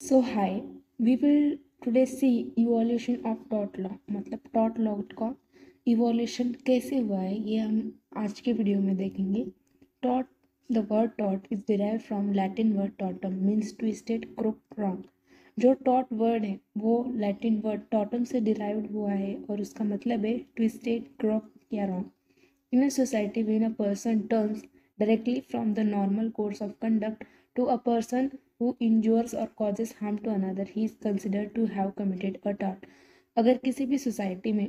So hi, we will today see evolution of tort law मतलब tort law का evolution कैसे हुआ है ये हम आज के वीडियो में देखेंगे। tort, the word tort is derived from Latin word tortum means twisted crook wrong। जो tort word है वो Latin word tortum से derived हुआ है और उसका मतलब है twisted crook या wrong। In a society, when a person turns directly from the normal course of conduct to a person who injures or causes harm to another, he is considered to have committed a tort। अगर किसी भी society में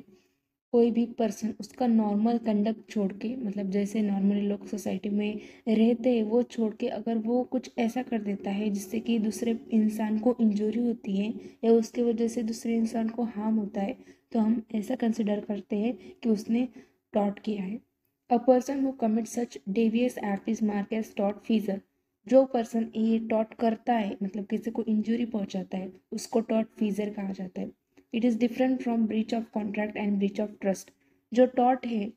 कोई भी person उसका normal conduct छोड़ के मतलब जैसे नॉर्मली लोग सोसाइटी में रहते हैं वो छोड़ के अगर वो कुछ ऐसा कर देता है जिससे कि दूसरे इंसान को इंजरी होती है या उसके वजह से दूसरे इंसान को हार्म होता है तो हम ऐसा कंसिडर करते हैं कि उसने टॉट किया है। A person who commits such devious act is marked as tortfeasor। जो पर्सन ये टॉट करता है मतलब किसी को इंजरी पहुंचाता है उसको टॉर्टफीजर कहा जाता है। It is different from breach of contract and breach of trust. जो टॉट है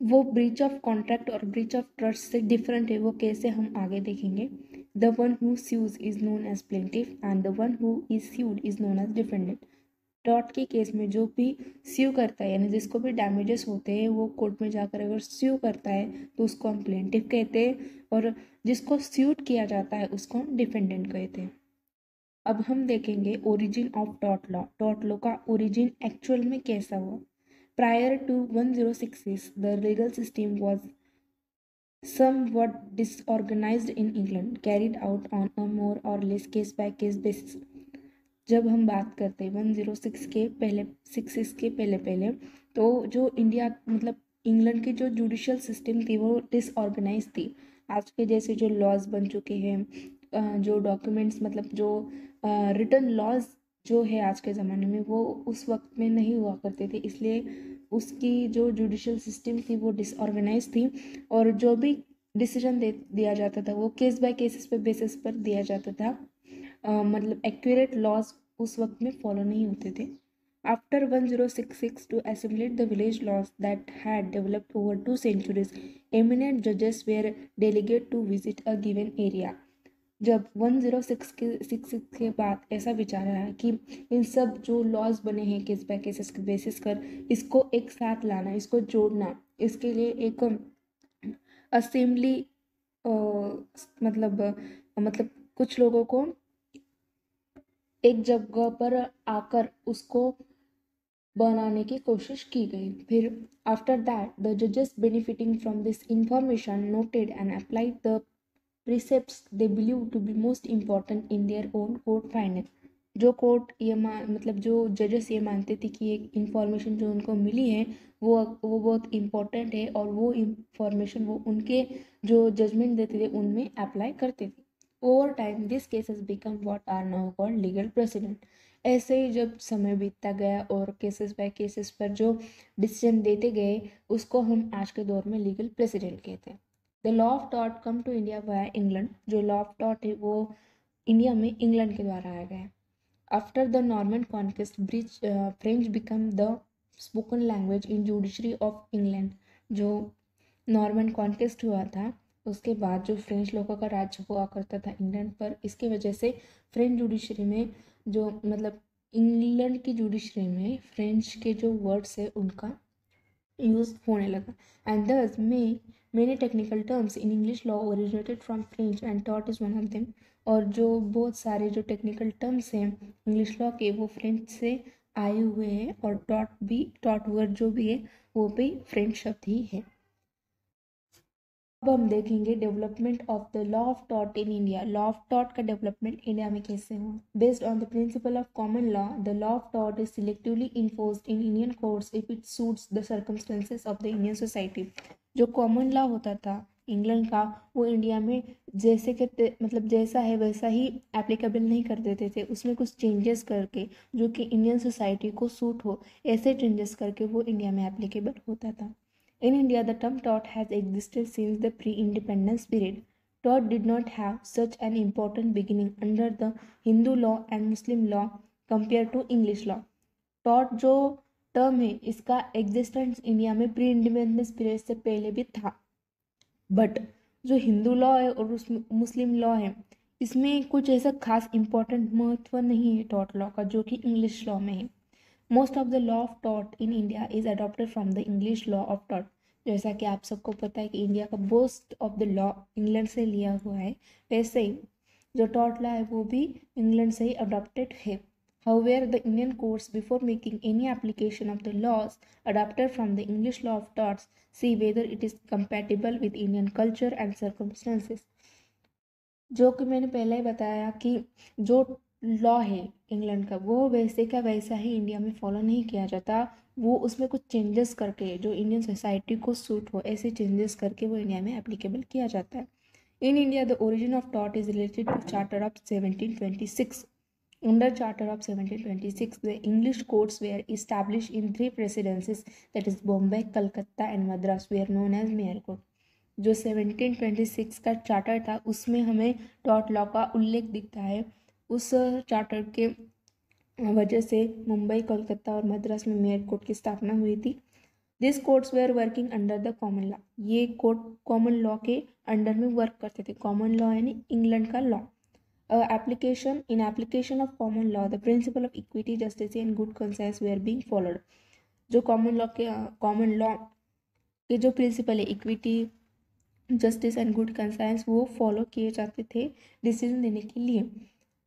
वो ब्रीच ऑफ कॉन्ट्रैक्ट और ब्रीच ऑफ ट्रस्ट से डिफरेंट है। वो कैसे हम आगे देखेंगे। The one who sues is known as plaintiff and the one who is sued is known as defendant. टॉट के केस में जो भी स्यू करता है यानी जिसको भी डैमेजेस होते हैं वो कोर्ट में जाकर अगर स्यू करता है तो उसको हम प्लेंटिफ कहते हैं और जिसको स्यूट किया जाता है उसको हम डिफेंडेंट कहते हैं। अब हम देखेंगे ओरिजिन ऑफ टॉट लॉ। टॉट लॉ का ओरिजिन एक्चुअल में कैसा हुआ। Prior to 1066 the legal system was somewhat disorganized in England, carried out on a more or less case by case basis। जब हम बात करते हैं 106 के पहले 66 के पहले पहले तो जो इंडिया मतलब इंग्लैंड की जो जुडिशियल सिस्टम थी वो डिसऑर्गेनाइज थी। आज के जैसे जो लॉज बन चुके हैं जो डॉक्यूमेंट्स मतलब जो रिटन लॉज जो है आज के ज़माने में वो उस वक्त में नहीं हुआ करते थे, इसलिए उसकी जो जुडिशियल सिस्टम थी वो डिसऑर्गेनाइज थी और जो भी डिसीजन दे दिया जाता था वो केस बाय केसेस पे बेसिस पर दिया जाता था। मतलब एक्यूरेट लॉज उस वक्त में फॉलो नहीं होते थे। After 1066 to assimilate the village laws that had developed over 2 centuries, eminent judges were delegated to visit a given area। जब 1066 के बाद ऐसा विचार आया कि इन सब जो लॉज बने हैं केस बाय केसेस के बेसिस पर इसको एक साथ लाना इसको जोड़ना इसके लिए एक असेंबली मतलब कुछ लोगों को एक जगह पर आकर उसको बनाने की कोशिश की गई। फिर आफ्टर दैट द जजेस benefiting from this information noted and applied the precepts they believe to be most important in their own court finance. जो कोर्ट ये मतलब जो जजेस ये मानते थे कि एक इंफॉर्मेशन जो उनको मिली है वो बहुत इम्पोर्टेंट है और वो इंफॉर्मेशन वो उनके जो जजमेंट देते थे उनमें अप्लाई करते थे। Over time this cases become what are now called legal precedent. ऐसे ही जब समय बीतता गया और केसेस बाय केसेस पर जो डिसीजन देते गए उसको हम आज के दौर में लीगल प्रेसिडेंट कहते हैं। द लॉ ऑफ टॉट come to India via England. जो लॉ ऑफ टॉट है वो इंडिया में इंग्लैंड के द्वारा आया गया है। After the Norman conquest bridge French become the spoken language in judiciary of England. जो नॉर्मन कॉन्क्वेस्ट हुआ था उसके बाद जो फ्रेंच लोगों का राज्य हुआ करता था इंग्लैंड पर, इसके वजह से फ्रेंच जुडिशरी में जो मतलब इंग्लैंड की जुडिशरी में फ्रेंच के जो वर्ड्स है उनका यूज होने लगा। एंड दस many technical terms in English law originated from French and taught is one of them. और जो बहुत सारे जो टेक्निकल टर्म्स हैं इंग्लिश लॉ के वो फ्रेंच से आए हुए हैं और टॉट वर्ड जो भी है वो भी फ्रेंच शब्द ही है। अब हम देखेंगे development of the law of taught in India. Law of taught का डेवलपमेंट इंडिया में कैसे हुआ। Based on the principle of common law the law of टॉट is selectively enforced in Indian courts if it suits the circumstances of the Indian society. जो common law होता था England का वो इंडिया में जैसे कि मतलब जैसा है वैसा ही एप्लीकेबल नहीं कर देते थे, उसमें कुछ चेंजेस करके जो कि इंडियन सोसाइटी को सूट हो ऐसे चेंजेस करके वो इंडिया में एप्लीकेबल होता था। In India, the term tort has existed since the pre-independence period. Tort did not have such an important beginning under the Hindu law and Muslim law compared to English law. Tort जो term है इसका existence India में pre independence period से पहले भी था, but जो Hindu law है और उस मुस्लिम लॉ है इसमें कुछ ऐसा खास इम्पोर्टेंट महत्व नहीं है टॉट लॉ का जो कि इंग्लिश लॉ में है। Most of the law of taught in India is adopted from the English law of taught. जैसा कि आप सबको पता है कि इंडिया का most of the law England से लिया हुआ है, वैसे ही जो टॉट लॉ है वो भी इंग्लैंड से ही अडॉप्टेड है। However, the Indian courts, before making any application of the laws adopted from the English law of torts, see whether it is compatible with Indian culture and circumstances. जो कि मैंने पहले ही बताया कि जो लॉ है इंग्लैंड का वो वैसे का वैसा ही इंडिया में फॉलो नहीं किया जाता। वो उसमें कुछ चेंजेस करके जो इंडियन सोसाइटी को सूट हो ऐसे चेंजेस करके वो इंडिया में एप्लीकेबल किया जाता है। In India the origin of टॉट is related to charter of 1726। Under Charter of 1726, the English courts were established in three presidencies, that is Bombay, Calcutta and Madras, were known as Mayor Court. जो 1726 का charter था उसमें हमें taught law का उल्लेख दिखता है। उस चार्टर के वजह से मुंबई, कोलकाता और मद्रास में मेयर कोर्ट की स्थापना हुई थी। This courts were working under the common law. ये कोर्ट कॉमन लॉ के अंडर में वर्क करते थे। कॉमन लॉ यानी इंग्लैंड का लॉ। application of common law, the principle of equity, justice and good conscience were being followed. जो common law के जो प्रिंसिपल है equity, justice and good conscience वो फॉलो किए जाते थे डिसीजन देने के लिए।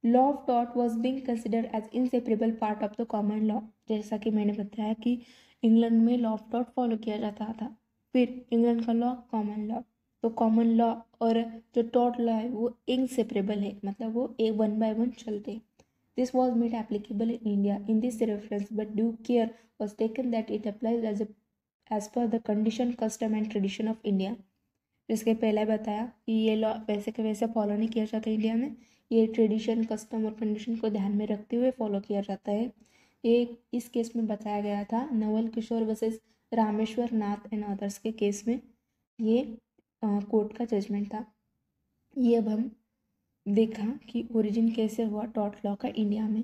लॉ ऑफ टॉट was being considered as inseparable part of the common law. जैसा कि मैंने बताया कि इंग्लैंड में लॉ ऑफ टॉट फॉलो किया जाता था। फिर इंग्लैंड का लॉ कॉमन लॉ, तो कॉमन लॉ और जो टॉट लॉ है वो इनसेपरेबल है, मतलब वो एक वन बाय वन चलते। This was made applicable in India in this reference but due care was taken that it applies as per the condition, custom and tradition of India. जिसके पहले बताया कि ये लॉ वैसे के वैसे फॉलो नहीं किया जाता इंडिया में, ये ट्रेडिशन, कस्टम और कंडीशन को ध्यान में रखते हुए फॉलो किया जाता है। ये इस केस में बताया गया था Naval Kishore versus Rameshwar Nath and others के केस में ये कोर्ट का जजमेंट था। ये अब हम देखा कि ओरिजिन कैसे हुआ टॉट लॉ का इंडिया में।